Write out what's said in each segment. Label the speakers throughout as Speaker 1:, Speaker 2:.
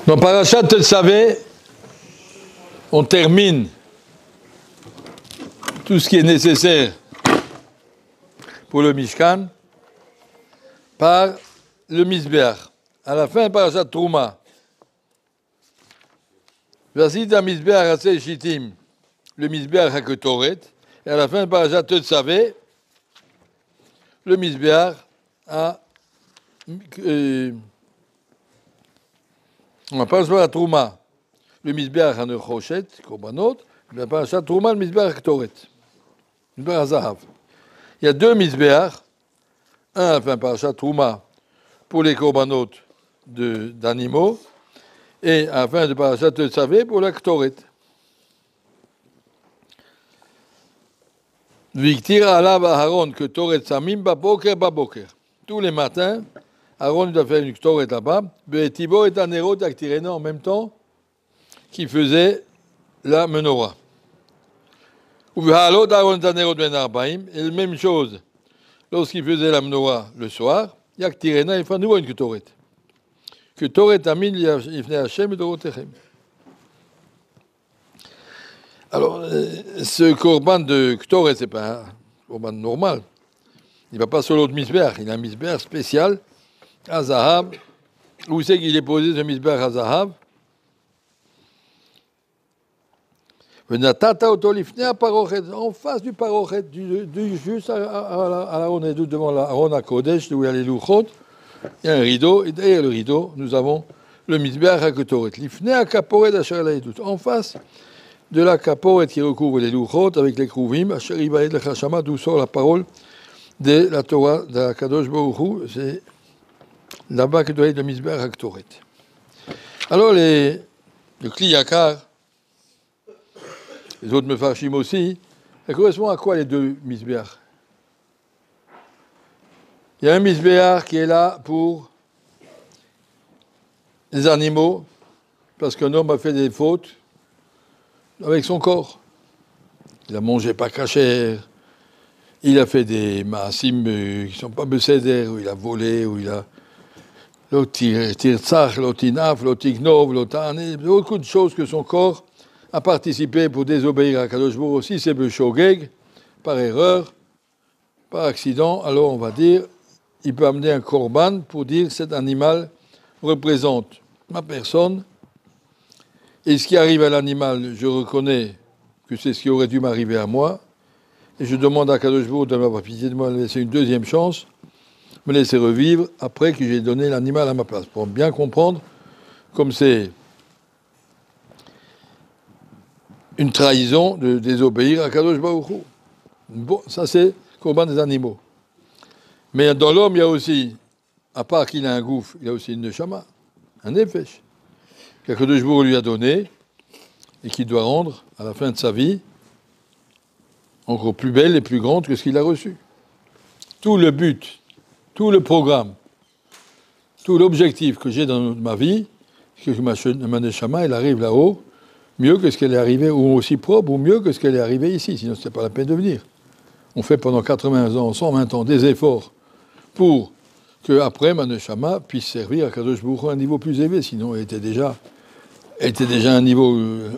Speaker 1: Dans Parashat Tetzaveh, on termine tout ce qui est nécessaire pour le Mishkan par le Mizbeach. À la fin de Parashat Trouma, Vasit ha-Mizbeach Aseh Shittim, le Mizbeach HaKetoret, et à la fin de Parashat Tetzaveh, le Mizbeach à on passe par la Trouma, le Mizbeach HaNechoshet, Korbanot, et la Parashat Trouma, le Mizbeach HaKetoret, le Mizbeach HaZahav. Il y a deux Mizbeach, un à la fin de Parashat Trouma pour les Korbanot d'animaux, et à la fin de Parashat Tetzaveh pour la Ketoret. Viktir alav Aharon Ketoret Samim baboker. Tous les matins, Aaron doit faire une Ketoret là-bas, Be'etibo et Anerot Aktirena en même temps qui faisait la menorah. Ou Halot Aaron Anerot Ben Arbaim, et la même chose lorsqu'il faisait la menorah le soir, Yaktirena il fait à nouveau une Ketoret. Ketoret Amin Yifne Hashem Dorotechem. Alors, ce korban de Ketoret, c'est pas un korban normal. Il ne va pas sur l'autre Mizbeach, il a un Mizbeach spécial, à Zahav. Où c'est qu'il est posé ce Mizbeach à Zahav? En face du Parochet, juste à l'Aaron, devant l'Aaron à Kodesh, où il y a les Luchot, il y a un rideau, et derrière le rideau, nous avons le Mizbeach à Ketoret. L'Ifne à Kaporet Asher Laïdout. En face de la Kaporet qui recouvre les Luchot avec les Kruvim, Asher Ibaïd Lechashama, d'où sort la parole de la Torah de la Kadosh Baruch Hu, c'est là-bas que doit être le Mizbeach à Ketoret. Alors, le Kli Yakar, les autres Mefarshim aussi, ça correspond à quoi les deux Mizbeach? Il y a un Mizbeach qui est là pour les animaux, parce qu'un homme a fait des fautes avec son corps. Il a mangé pas kasher, il a fait des maasim qui ne sont pas besséder, où il a volé, où il a l'otirtzach, l'otinaf, l'otignov, l'otane, beaucoup de choses que son corps a participé pour désobéir à Kadosh Baruch Hu. Aussi, c'est beshogeg, par erreur, par accident, alors on va dire, il peut amener un korban pour dire cet animal représente ma personne, et ce qui arrive à l'animal, je reconnais que c'est ce qui aurait dû m'arriver à moi, et je demande à Kadosh Baruch Hu de m'avoir pitié de moi, de laisser une deuxième chance, me laisser revivre après que j'ai donné l'animal à ma place. Pour bien comprendre, comme c'est une trahison de désobéir à Kadosh Baruch Hu. Bon, ça c'est le korban des animaux. Mais dans l'homme, il y a aussi, à part qu'il a un gouffre, il y a aussi une neshama, un nefesh, que Kadosh Baruch Hu lui a donné et qu'il doit rendre à la fin de sa vie encore plus belle et plus grande que ce qu'il a reçu. Tout le but, tout le programme, tout l'objectif que j'ai dans ma vie, c'est que ma neshama, elle arrive là-haut, mieux que ce qu'elle est arrivée, ou aussi propre, ou mieux que ce qu'elle est arrivée ici, sinon ce n'est pas la peine de venir. On fait pendant 80 ans, 120 ans, des efforts pour qu'après, ma neshama puisse servir à Kadosh Baruch Hu à un niveau plus élevé, sinon elle était déjà à un niveau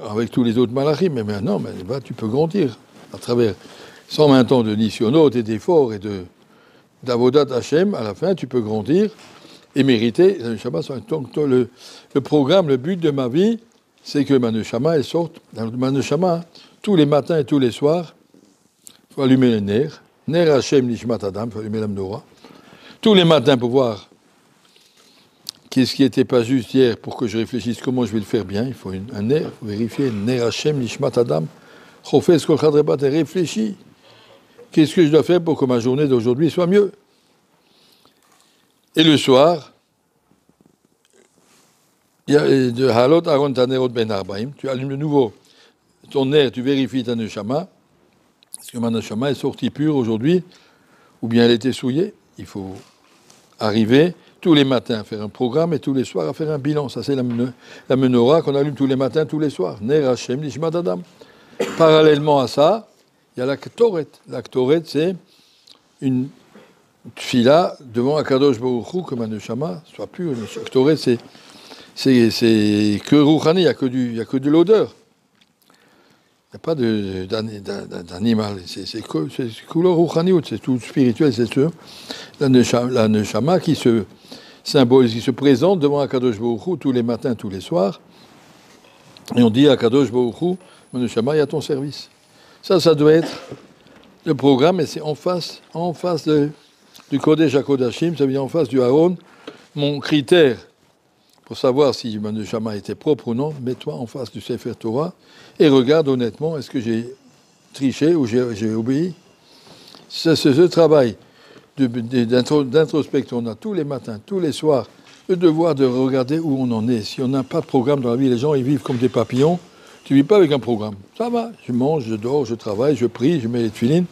Speaker 1: avec tous les autres malachim, mais maintenant, tu peux grandir à travers 120 ans de nissionot et d'efforts et d'avodat Hashem, à la fin, tu peux grandir et mériter la neshama. Donc, le programme, le but de ma vie, c'est que ma neshama, elle sorte. Ma neshama, tous les matins et tous les soirs, il faut allumer le ner. Ner Hashem Nishmat Adam, il faut allumer la menorah. Tous les matins pour voir qu'est-ce qui n'était pas juste hier pour que je réfléchisse comment je vais le faire bien. Il faut un ner, il faut vérifier. Ner Hashem Nishmat Adam. Chofes Kol Chadrebat, et réfléchis. Qu'est-ce que je dois faire pour que ma journée d'aujourd'hui soit mieux? Et le soir, il y a de Halot Aaron Tanerot Ben Arbaim, tu allumes de nouveau ton ner, tu vérifies ta neshama, est-ce que ma neshama est sortie pure aujourd'hui, ou bien elle était souillée? Il faut arriver tous les matins à faire un programme et tous les soirs à faire un bilan. Ça, c'est la menorah qu'on allume tous les matins, tous les soirs. Ner Hashem Nishmat Adam. Parallèlement à ça, il y a la Ketoret. La Ketoret, c'est une tfila devant Akadosh Baruch Hu, que ma neshama soit pure. La Ketoret, c'est que rouhani, il n'y a que de l'odeur. Il n'y a pas d'animal. C'est couleur rouhani, c'est tout spirituel, c'est sûr. La neshama qui se symbolise, qui se présente devant Akadosh Baruch Hu tous les matins, tous les soirs. Et on dit à Akadosh Baruch Hu, mon neshama est à ton service. Ça doit être le programme, et c'est en face du Kodesh HaKodashim, ça veut dire en face du Aaron. Mon critère pour savoir si mon neshama était propre ou non, mets-toi en face du Sefer Torah et regarde honnêtement, est-ce que j'ai triché ou j'ai obéi. C'est ce travail d'introspection. On a tous les matins, tous les soirs, le devoir de regarder où on en est. Si on n'a pas de programme dans la vie, les gens ils vivent comme des papillons. Tu ne vis pas avec un programme. Ça va, je mange, je dors, je travaille, je prie, je mets les tefilines.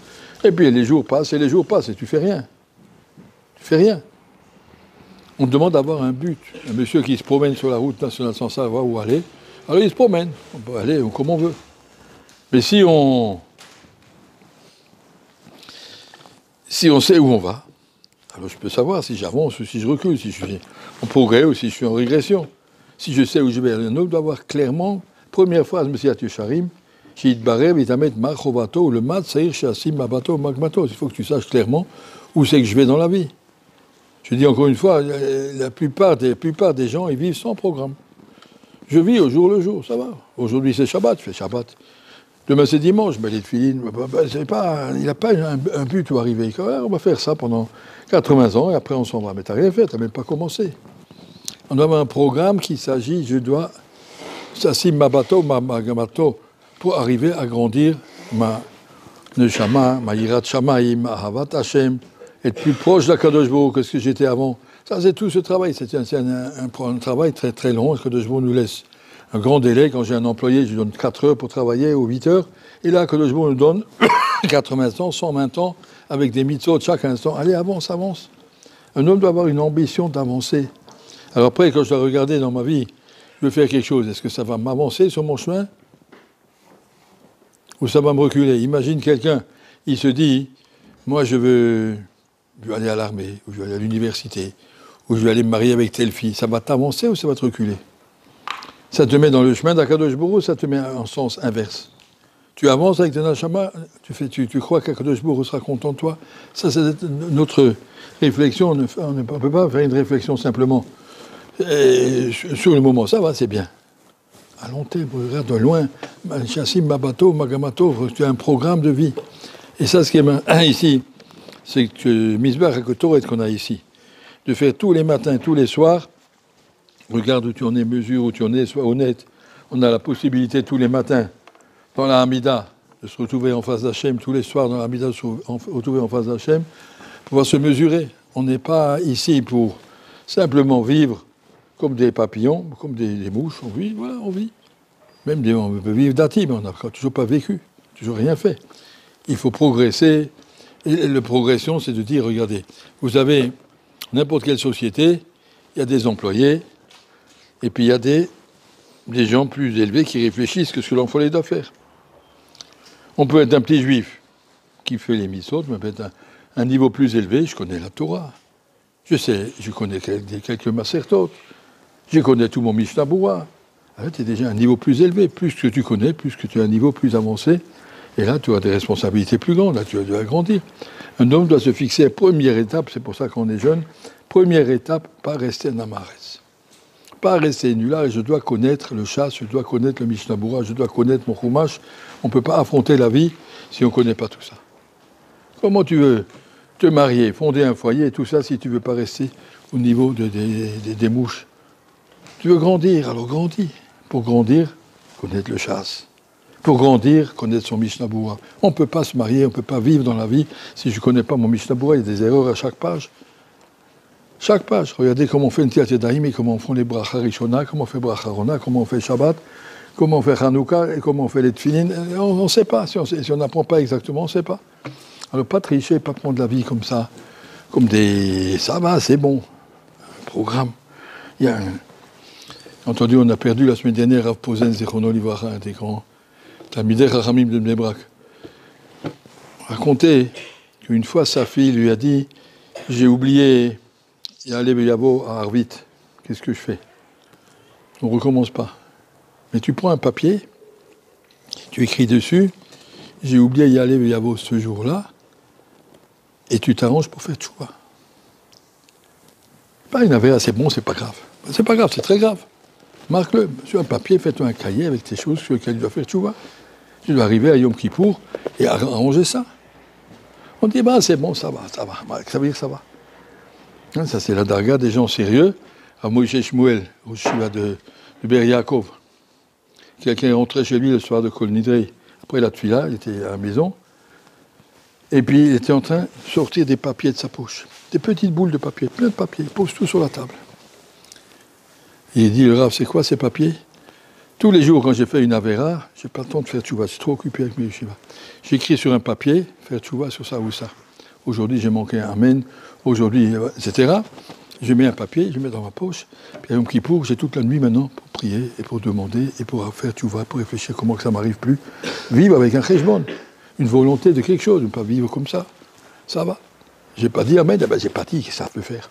Speaker 1: Et puis les jours passent et tu fais rien. Tu fais rien. On te demande d'avoir un but. Un monsieur qui se promène sur la route nationale sans savoir où aller, alors il se promène. On peut aller comme on veut. Mais si on sait où on va, alors je peux savoir si j'avance ou si je recule, si je suis en progrès ou si je suis en régression. Si je sais où je vais, un homme doit avoir clairement, première phrase, Messiah Tusharim, Shit Barev, Itamet Machovato, ou le Mat, Saïr, Shassim, Mabato, Magmato. Il faut que tu saches clairement où c'est que je vais dans la vie. Je dis encore une fois, la plupart des gens, ils vivent sans programme. Je vis au jour le jour, ça va. Aujourd'hui c'est Shabbat, je fais Shabbat. Demain c'est dimanche, je mets les tefilines. Il n'a pas un but où arriver. On va faire ça pendant 80 ans et après on s'en va. Mais tu n'as rien fait, tu n'as même pas commencé. On doit avoir un programme qui s'agit, je dois, Sassim Mabato, Magamato, pour arriver à grandir ma Neshama, ma Yirat Shamayim, ma Ahavat Hashem, être plus proche d'Akadosh Baruch que ce que j'étais avant. Ça, c'est tout ce travail. C'est un travail très, très long. Akadosh Baruch nous laisse un grand délai. Quand j'ai un employé, je lui donne 4 heures pour travailler ou 8 heures. Et là, Akadosh Baruch nous donne 80 ans, 120 ans, avec des mitzvot chaque instant. Allez, avance, avance. Un homme doit avoir une ambition d'avancer. Alors après, quand je dois regarder dans ma vie, je veux faire quelque chose. Est-ce que ça va m'avancer sur mon chemin ou ça va me reculer? Imagine quelqu'un, il se dit, moi je veux aller à l'armée, ou je veux aller à l'université, ou je vais aller me marier avec telle fille. Ça va t'avancer ou ça va te reculer? Ça te met dans le chemin d'Akadosh Baruch Hu, ça te met en sens inverse. Tu avances avec ton neshama, tu crois qu'Akadosh Baruch Hu sera content de toi. Ça, c'est notre réflexion. On ne peut pas faire une réflexion simplement. Et sur le moment, ça va, c'est bien. À long terme, regarde de loin, Chassim, Mabato, Magamato, tu as un programme de vie. Et ça, ce qui est ici, c'est que Misbah HaKotoret qu'on a ici, de faire tous les matins, tous les soirs, regarde où tu en es, mesure où tu en es, sois honnête. On a la possibilité tous les matins, dans la Hamida, de se retrouver en face d'Hachem, tous les soirs dans la Hamida, de se retrouver en face d'Hachem, pouvoir se mesurer. On n'est pas ici pour simplement vivre comme des papillons, comme des mouches. On vit, voilà, on vit. Même on peut vivre d'ati, mais on n'a toujours pas vécu, toujours rien fait. Il faut progresser. Et la progression, c'est de dire, regardez, vous avez n'importe quelle société, il y a des employés, et puis il y a des gens plus élevés qui réfléchissent que ce que l'employé doit faire. On peut être un petit juif qui fait les mitzvot, mais peut être un niveau plus élevé, je connais la Torah. Je connais quelques masertot, je connais tout mon Mishnah Berurah. Tu es déjà à un niveau plus élevé, plus que tu connais, plus que tu as un niveau plus avancé. Et là, tu as des responsabilités plus grandes, là, tu dois grandir. Un homme doit se fixer à première étape, c'est pour ça qu'on est jeune, première étape, pas rester un amarès. Pas rester nulard, je dois connaître le chasse, je dois connaître le Mishnah Berurah, je dois connaître mon chumash. On ne peut pas affronter la vie si on ne connaît pas tout ça. Comment tu veux te marier, fonder un foyer, tout ça, si tu ne veux pas rester au niveau des mouches? Tu veux grandir, alors grandis. Pour grandir, connaître le chasse. Pour grandir, connaître son Mishnah Berurah. On ne peut pas se marier, on ne peut pas vivre dans la vie si je ne connais pas mon Mishnah Berurah. Il y a des erreurs à chaque page. Chaque page. Regardez comment on fait une Tiyat Yadayim et comment on fait les Bracha Rishona, comment on fait Bracha Rona, comment on fait Shabbat, comment on fait Hanouka et comment on fait les Tfilin. On ne sait pas. Si on n'apprend pas exactement, on ne sait pas. Alors pas tricher, pas prendre la vie comme ça, comme des... Ça va, c'est bon. Un programme. Il y a entendu, on a perdu la semaine dernière Rav Posen Zichrono Livracha, un des grands Talmidei Chachamim de Bnei Brak. Racontait qu'une fois sa fille lui a dit « J'ai oublié Yaleh Beyavo à Arvit, qu'est-ce que je fais ?» On ne recommence pas. Mais tu prends un papier, tu écris dessus, j'ai oublié d'y aller Yavo ce jour-là, et tu t'arranges pour faire tchouva. Pas une avera, c'est bon, c'est pas grave. C'est pas grave, c'est très grave. Marque-le sur un papier, fais-toi un cahier avec tes choses sur lesquelles tu dois faire tchouva. Tu dois arriver à Yom Kippour et arranger ça. On dit, c'est bon, ça va. Ça veut dire que ça va. Hein, ça, c'est la darga des gens sérieux. À Moïse Shmuel, au Shiva de Ber Yaakov. Quelqu'un est rentré chez lui le soir de Kol Nidrei. Après la tuila, il était à la maison. Et puis, il était en train de sortir des papiers de sa poche. Des petites boules de papier, plein de papiers. Il pose tout sur la table. Et il dit, le Rav, c'est quoi ces papiers? Tous les jours, quand j'ai fait une Avera, je n'ai pas le temps de faire tchouva. Je suis trop occupé avec mes yeshivas. J'écris sur un papier, faire tchouva sur ça ou ça. Aujourd'hui, j'ai manqué un amen. Aujourd'hui, etc. Je mets un papier, je mets dans ma poche. Puis à Yom Kippour, j'ai toute la nuit maintenant pour prier et pour demander et pour faire tchouva, pour réfléchir comment que ça m'arrive plus. Vivre avec un cheshbon, une volonté de quelque chose, ne pas vivre comme ça. Ça va. J'ai pas dit amen, j'ai pas dit que ça peut faire.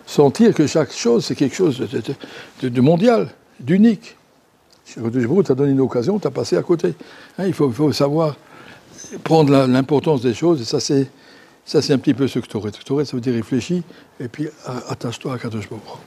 Speaker 1: Sentir que chaque chose, c'est quelque chose de mondial, d'unique. Tu as donné une occasion, tu as passé à côté. Hein, il faut savoir prendre l'importance des choses, et ça c'est un petit peu ce que Torah. Torah, ça veut dire réfléchis, et puis attache-toi à Kadosh Baruch Hu.